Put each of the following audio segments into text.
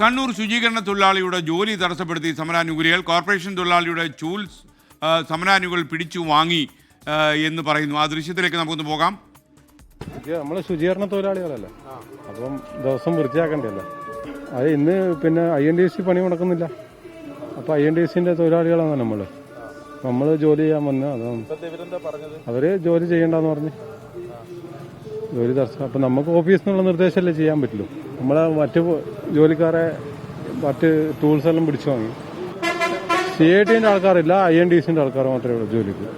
കണ്ണൂർ ശുചീകരണ തൊഴിലാളിയുടെ ജോലി തടസ്സപ്പെടുത്തി സമരാനുകൂലികൾ കോർപ്പറേഷൻ തൊഴിലാളിയുടെ ചൂൽ സമരാനുകൂലികൾ പിടിച്ചു വാങ്ങി എന്ന് പറയുന്നു. ആ ദൃശ്യത്തിലേക്ക് നമുക്കൊന്ന് പോകാം. നമ്മൾ ശുചീകരണ തൊഴിലാളികളല്ലേ, അപ്പം ദിവസം വൃത്തിയാക്കണ്ടല്ലോ. അത് ഇന്ന് പിന്നെ INTC പണി മുടക്കുന്നില്ല. അപ്പോൾ INTCന്റെ തൊഴിലാളികളാണ് നമ്മൾ ജോലി ചെയ്യാൻ വന്ന്. അവര് ജോലി ചെയ്യണ്ടെന്ന് പറഞ്ഞ് ജോലി തടസ്സം. അപ്പം നമുക്ക് ഓഫീസിൽ നിന്നുള്ള നിർദ്ദേശമല്ലേ ചെയ്യാൻ പറ്റുള്ളൂ. നമ്മളെ മറ്റ് ജോലിക്കാരെ മറ്റ് ടൂൾസ് എല്ലാം പിടിച്ചു വാങ്ങി. CITന്റെ ആൾക്കാരില്ല, INTCന്റെ ആൾക്കാർ മാത്രമേ ഉള്ളൂ ജോലിക്ക്.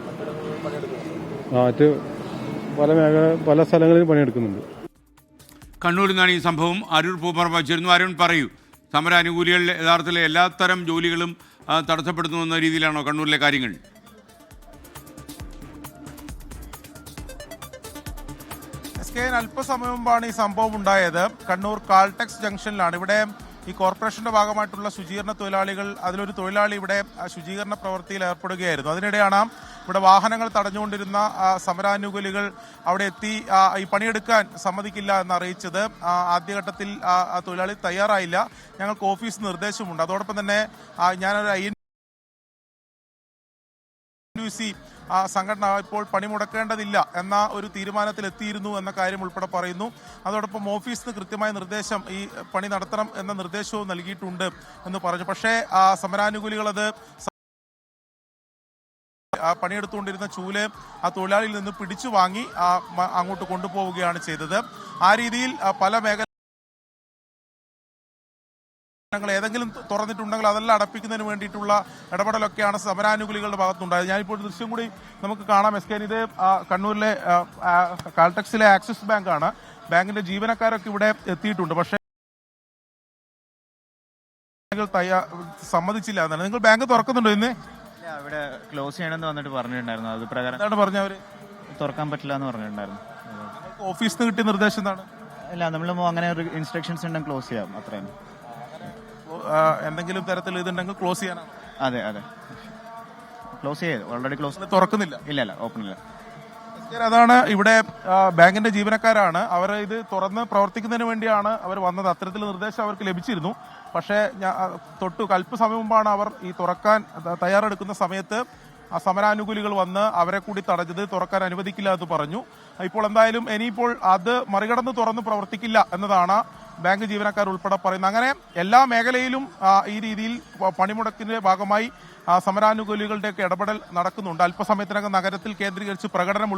മറ്റ് പല സ്ഥലങ്ങളിലും പണിയെടുക്കുന്നുണ്ട്. കണ്ണൂരിൽ നിന്നാണ് ഈ സംഭവം. അരുൺ പൂപ്പറമ്പ ചേരുന്നു. അരുൺ പറയൂ, സമരാനുകൂലികൾ യഥാർത്ഥത്തിൽ എല്ലാത്തരം ജോലികളും തടസ്സപ്പെടുത്തുന്നു എന്ന രീതിയിലാണോ കണ്ണൂരിലെ കാര്യങ്ങൾ? അല്പസമയം മുമ്പാണ് ഈ സംഭവം ഉണ്ടായത്. കണ്ണൂർ കാൾടെക്സ് ജംഗ്ഷനിലാണ്. ഇവിടെ ഈ കോർപ്പറേഷന്റെ ഭാഗമായിട്ടുള്ള ശുചീകരണ തൊഴിലാളികൾ, അതിലൊരു തൊഴിലാളി ഇവിടെ ശുചീകരണ പ്രവൃത്തിയിൽ ഏർപ്പെടുകയായിരുന്നു. അതിനിടെയാണ് ഇവിടെ വാഹനങ്ങൾ തടഞ്ഞുകൊണ്ടിരുന്ന സമരാനുകൂലികൾ അവിടെ എത്തി ഈ പണിയെടുക്കാൻ സമ്മതിക്കില്ല എന്ന് അറിയിച്ചത്. ആദ്യഘട്ടത്തിൽ തൊഴിലാളി തയ്യാറായില്ല. ഞങ്ങൾക്ക് ഓഫീസ് നിർദ്ദേശമുണ്ട്, അതോടൊപ്പം തന്നെ ഞാനൊരു INTC സംഘടന ഇപ്പോൾ പണിമുടക്കേണ്ടതില്ല എന്ന ഒരു തീരുമാനത്തിലെത്തിയിരുന്നു എന്ന കാര്യം ഉൾപ്പെടെ പറയുന്നു. അതോടൊപ്പം ഓഫീസിന് കൃത്യമായ നിർദ്ദേശം, ഈ പണി നടത്തണം എന്ന നിർദ്ദേശവും നൽകിയിട്ടുണ്ട് എന്ന് പറഞ്ഞു. പക്ഷേ സമരാനുകൂലികൾ അത് പണിയെടുത്തുകൊണ്ടിരുന്ന ചൂല് തൊഴിലാളിയിൽ നിന്ന് പിടിച്ചു വാങ്ങി അങ്ങോട്ട് കൊണ്ടുപോവുകയാണ് ചെയ്തത്. ആ രീതിയിൽ പല മേഖല ഏതെങ്കിലും തുറന്നിട്ടുണ്ടെങ്കിൽ അതെല്ലാം അടപ്പിക്കുന്നതിന് വേണ്ടിയിട്ടുള്ള ഇടപെടലൊക്കെയാണ് സമരാനുകൂലികളുടെ ഭാഗത്തുണ്ടായത്. ഞാനിപ്പോൾ ഒരു ദൃശ്യം കൂടി നമുക്ക് കാണാം. ഇത് കണ്ണൂരിലെ കാൾടെക്സിലെ ആക്സിസ് ബാങ്കാണ്. ബാങ്കിന്റെ ജീവനക്കാരൊക്കെ ഇവിടെ എത്തിയിട്ടുണ്ട്. പക്ഷേ സമ്മതിച്ചില്ല എന്നാണ്. നിങ്ങൾ ബാങ്ക് തുറക്കുന്നുണ്ടോ ഇന്ന്? ഇവിടെ ക്ലോസ് ചെയ്യണമെന്ന് വന്നിട്ട് പറഞ്ഞിട്ടുണ്ടായിരുന്നു. അത് പ്രകാരം എന്താണ് പറഞ്ഞവര്? തുറക്കാൻ പറ്റില്ല എന്ന് പറഞ്ഞിട്ടുണ്ടായിരുന്നു. ഓഫീസിൽ നിന്ന് കിട്ടിയ നിർദ്ദേശം എന്താണ്? ഇല്ല, നമ്മൾ അങ്ങനെ ഒരു ഇൻസ്ട്രക്ഷൻസ് ഉണ്ടെങ്കിൽ ക്ലോസ് ചെയ്യാം, അത്രയും. എന്തെങ്കിലും തരത്തിൽ ഇതുണ്ടെങ്കിൽ ക്ലോസ് ചെയ്യാനാണ്? അതെ, ക്ലോസ് ചെയ്ത് ഓൾറെഡി ക്ലോസ്. തുറക്കുന്നില്ല? ഇല്ല, ഓപ്പൺ ഇല്ല. അതാണ് ഇവിടെ ബാങ്കിന്റെ ജീവനക്കാരാണ്. അവർ ഇത് തുറന്ന് പ്രവർത്തിക്കുന്നതിന് വേണ്ടിയാണ് അവർ വന്നത്. അത്തരത്തിൽ നിർദ്ദേശം അവർക്ക് ലഭിച്ചിരുന്നു. പക്ഷേ അല്പസമയം മുമ്പാണ് അവർ ഈ തുറക്കാൻ തയ്യാറെടുക്കുന്ന സമയത്ത് സമരാനുകൂലികൾ വന്ന് അവരെ കൂടി തടഞ്ഞത്. തുറക്കാൻ അനുവദിക്കില്ല എന്ന് പറഞ്ഞു. ഇപ്പോൾ എന്തായാലും ഇനിയിപ്പോൾ അത് മറികടന്ന് തുറന്ന് പ്രവർത്തിക്കില്ല എന്നതാണ് ബാങ്ക് ജീവനക്കാർ ഉൾപ്പെടെ പറയുന്നത്. അങ്ങനെ എല്ലാ മേഖലയിലും ഈ രീതിയിൽ പണിമുടക്കിന്റെ ഭാഗമായി സമരാനുകൂലികളുടെയൊക്കെ ഇടപെടൽ നടക്കുന്നുണ്ട്. അല്പസമയത്തിനകം നഗരത്തിൽ കേന്ദ്രീകരിച്ച് പ്രകടനം